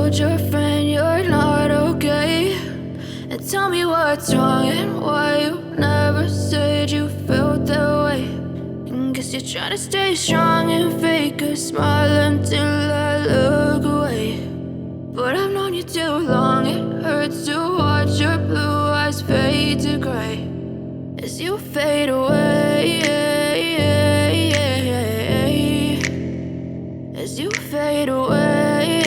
told your friend you're not okay? And tell me what's wrong and why you never said you felt that way. And guess you're trying to stay strong and fake a smile until I look away. But I've known you too long, it hurts to watch your blue eyes fade to gray as you fade away, as you fade away.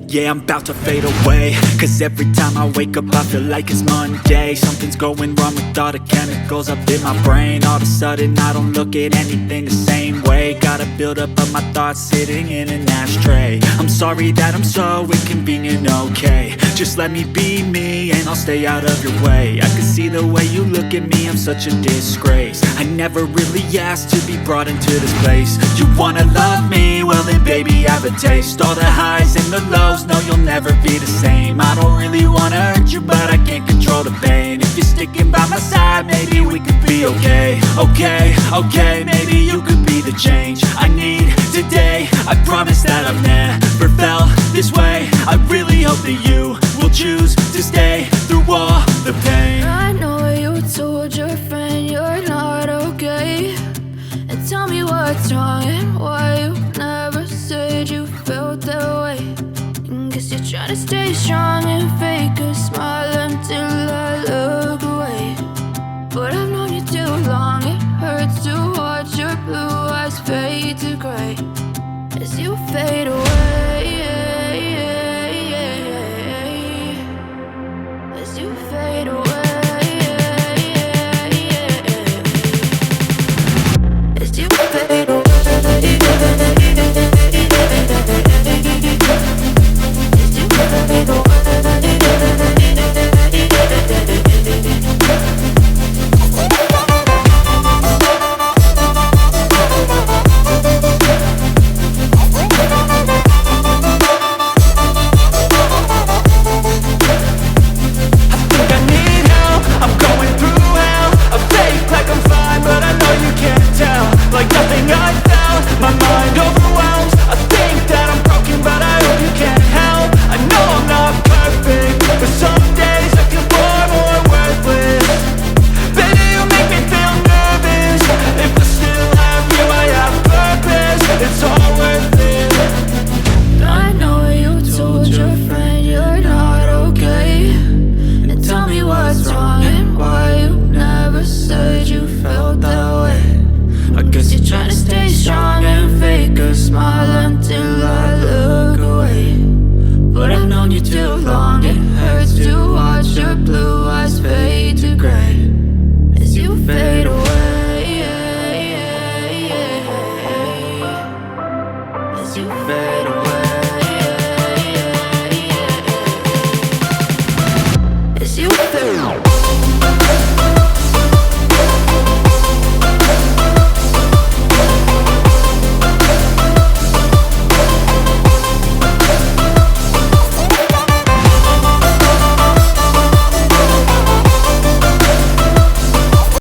Yeah, I'm about to fade away, cause every time I wake up I feel like it's Monday. Something's going wrong with all the chemicals up in my brain. All of a sudden I don't look at anything the same way. Gotta build up of my thoughts sitting in an ashtray. I'm sorry that I'm so inconvenient, okay? Just let me be me and I'll stay out of your way. I can see the way you look at me, I'm such a disgrace. I never really asked to be brought into this place. You wanna love me? Well then baby, have a taste. All the highs and the lows, no, you'll never be the same. I don't really wanna hurt you, but I can't control the pain. If you're sticking by my side, maybe we could be okay. Okay, maybe you could be the change I need today. I promise that I've never felt this way. I really hope that you will choose to stay through all the pain. I know you told your friend you're not okay. And tell me what's wrong and why you never said you felt that way. And guess you're trying to stay strong and fake a smile until I look away. But I've known you too long, it hurts to watch your blue eyes fade to gray as you fade away.